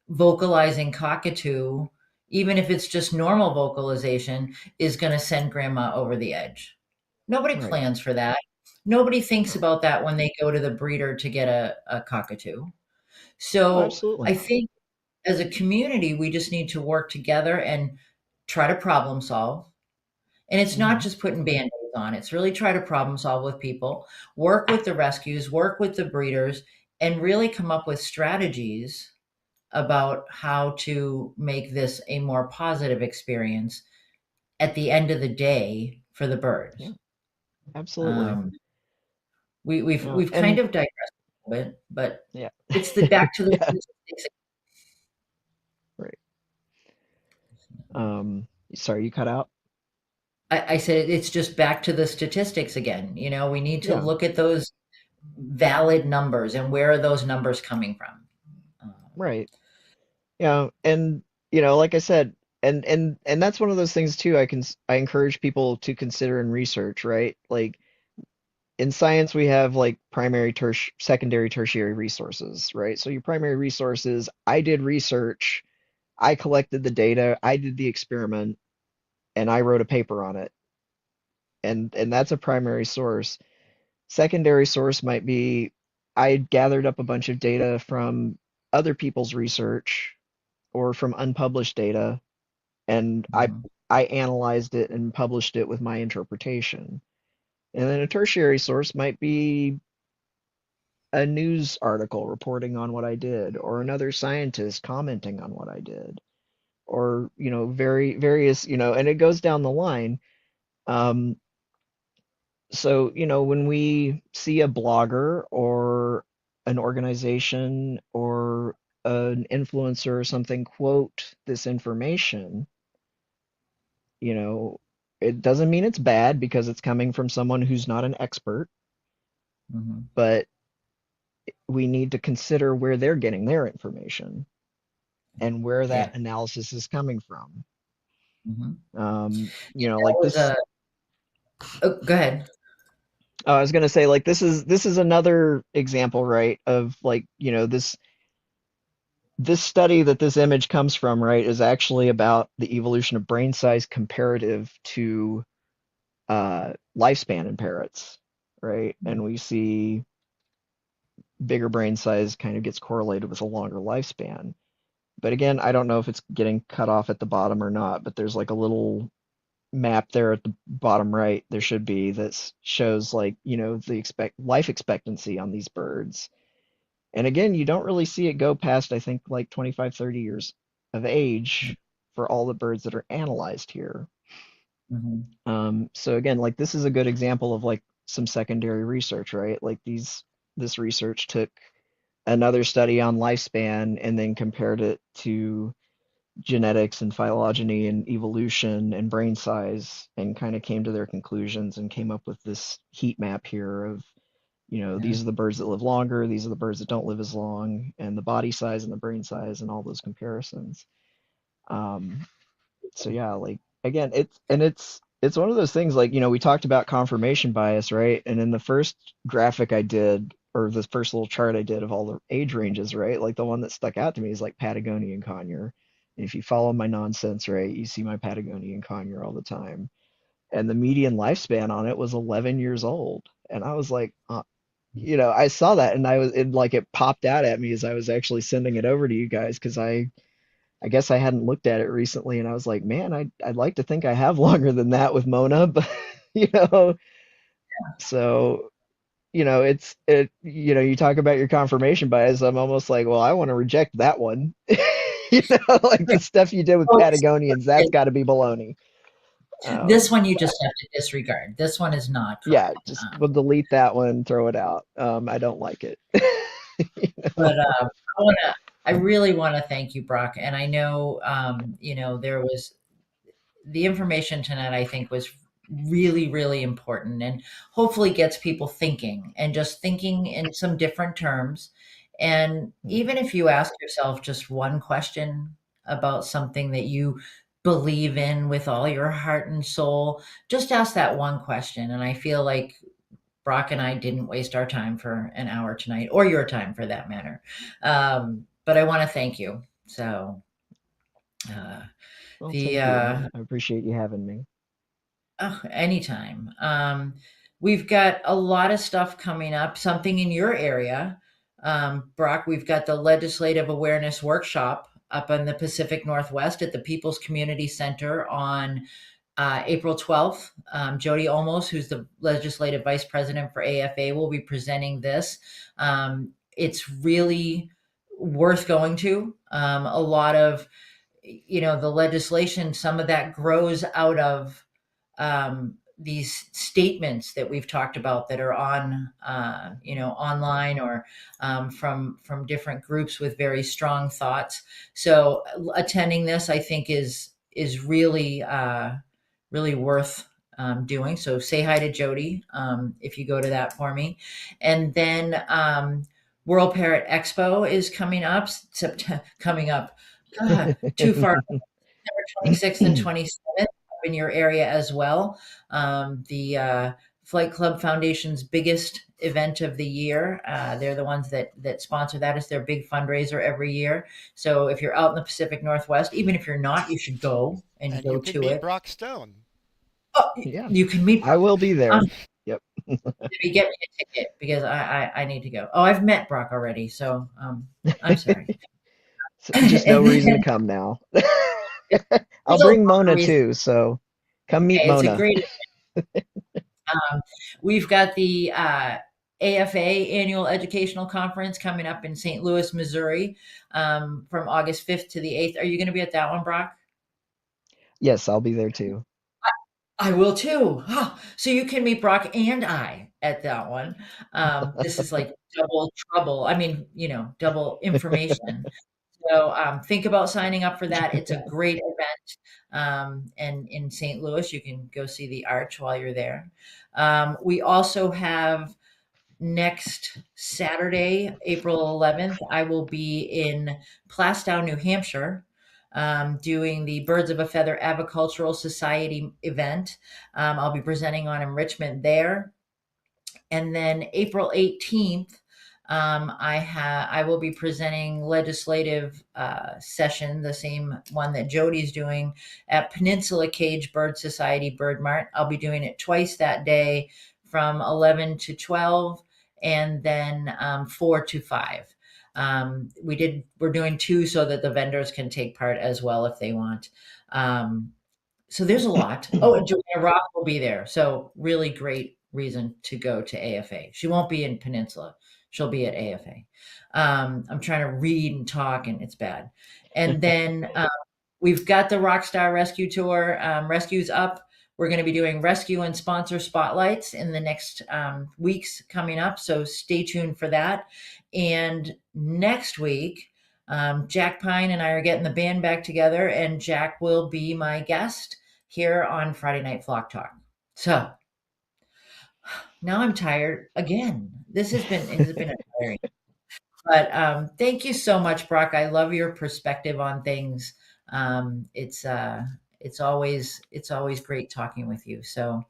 vocalizing cockatoo, even if it's just normal vocalization, is going to send grandma over the edge. Nobody Right. plans for that. Nobody thinks No. about that when they go to the breeder to get a cockatoo. Oh, So absolutely. I think as a community, we just need to work together and try to problem solve. And it's not Hmm. just putting band-aids on. It's really try to problem solve with people, work with the rescues, work with the breeders, and really come up with strategies about how to make this a more positive experience at the end of the day for the Yeah, birds. absolutely. Um, we've kind And of digressed a little bit, but yeah. it's the back to the Yeah, statistics. right. Sorry, you cut out? I said it's just back to the statistics again. We need to Yeah, look at those valid numbers and where are those numbers coming from. right. Yeah, and like I said, and that's one of those things too I encourage people to consider and research, right? Like in science we have like primary, secondary, tertiary resources, right? So your primary resources, I did research, I collected the data, I did the experiment, and I wrote a paper on it. And that's a primary source. Secondary source might be I gathered up a bunch of data from other people's research or from unpublished data, and Mhm. I analyzed it and published it with my interpretation. And then a tertiary source might be a news article reporting on what I did, or another scientist commenting on what I did, or various, and it goes down the line. Um, so, when we see a blogger or an organization or an influencer or something quote this information, you know, it doesn't mean it's bad because it's coming from someone who's not an expert, Mhm. but we need to consider where they're getting their information and where that Yeah. analysis is coming from. Mhm. That Like was this, a oh, go ahead. I was gonna say, like, this is another example, right, of, like, this study that this image comes from, right, is actually about the evolution of brain size comparative to lifespan in parrots, right? And we see bigger brain size kind of gets correlated with a longer lifespan. But again, I don't know if it's getting cut off at the bottom or not, but there's like a little map there at the bottom right. There should be that shows, like, the expect life expectancy on these birds. And again, you don't really see it go past, I think, like 25, 30 years of age for all the birds that are analyzed here. Mhm. So again, like, this is a good example of, like, some secondary research, right? Like, this research took another study on lifespan and then compared it to genetics and phylogeny and evolution and brain size and kind of came to their conclusions and came up with this heat map here of, Yeah. these are the birds that live longer, these are the birds that don't live as long, and the body size and the brain size and all those comparisons. Um, so yeah, like, again, it's one of those things, like, we talked about confirmation bias, right? And in the first graphic I did, or the first little chart I did of all the age ranges, right? Like, the one that stuck out to me is like Patagonian conure. And if you follow my nonsense, right, you see my Patagonian conure all the time. And the median lifespan on it was 11 years old. And I was like, I saw that and it popped out at me as I was actually sending it over to you guys because I guess I hadn't looked at it recently, and I was like, man, I'd like to think I have longer than that with Mona, but you know, so you talk about your confirmation bias. I'm almost like, well, I want to reject that one. Like, the stuff you did with Oh, Patagonians, that's got to be baloney. this Um, one you just have to disregard. This one is not yeah, correct. just we'll delete that one, throw it out. I don't like it. But I really want to thank you, Brock. And I know, there was the information tonight, I think, was really, really important and hopefully gets people thinking and just thinking in some different terms. And even if you ask yourself just one question about something that you believe in with all your heart and soul, just ask that one question. And I feel like Brock and I didn't waste our time for an hour tonight, or your time for that matter. But I want to thank you. So, uh, Well, the thank you. I appreciate you having me. oh, anytime. We've got a lot of stuff coming up. Something in your area, Brock. We've got the Legislative Awareness Workshop up in the Pacific Northwest at the People's Community Center on April 12th. Jody Olmos, who's the Legislative Vice President for AFA, will be presenting this. It's really worth going to. A lot of, the legislation, some of that grows out of these statements that we've talked about that are on, online, or from different groups with very strong thoughts. So attending this, I think, is really really worth doing. So say hi to Jody if you go to that for me, and then World Parrot Expo is coming up. Coming up, too far. September 26th and 27th up in your area as well. The Flight Club Foundation's biggest event of the year. They're the ones that sponsor that. It's their big fundraiser every year. So if you're out in the Pacific Northwest, even if you're not, you should go and And you go can to meet it. Brock Stone. Oh, Yeah, you can meet. I will be there. Yep. Maybe get me a ticket because I need to go. Oh, I've met Brock already, so I'm sorry. So just no And reason to then come now. I'll there's a lot bring of Mona reasons. too, so come meet Okay, it's a Mona. great. We've got the AFA Annual Educational Conference coming up in St. Louis, Missouri, from August 5th to the 8th. Are you going to be at that one, Brock? Yes, I'll be there too. I will too. Oh, so you can meet Brock and I at that one. This is like double trouble. I mean, double information. So think about signing up for that. It's a great event. And in St. Louis, you can go see the Arch while you're there. We also have next Saturday, April 11th, I will be in Plastow, New Hampshire, doing the Birds of a Feather Avicultural Society event. I'll be presenting on enrichment there. And then April 18th, I will be presenting legislative session, the same one that Jody's doing at Peninsula Cage Bird Society Bird Mart. I'll be doing it twice that day from 11 to 12 and then 4 to 5. We're doing two so that the vendors can take part as well if they want. So there's a lot. Oh, and Joanna Roth will be there. So really great reason to go to AFA. She won't be in Peninsula. She'll be at AFA. I'm trying to read and talk, and it's bad. And then we've got the Rockstar Rescue Tour. Rescue's up. We're going to be doing rescue and sponsor spotlights in the next weeks coming up. So stay tuned for that. And next week, Jack Pine and I are getting the band back together, and Jack will be my guest here on Friday Night Flock Talk. So now I'm tired again. It has been a tiring. But thank you so much, Brock. I love your perspective on things. It's always great talking with you. So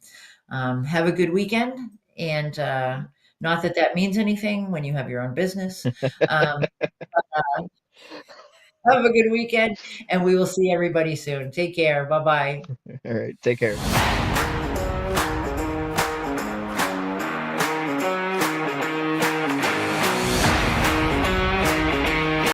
have a good weekend, and not that that means anything when you have your own business. Um, have a good weekend, and we will see everybody soon. Take care. Bye bye. All right, take care.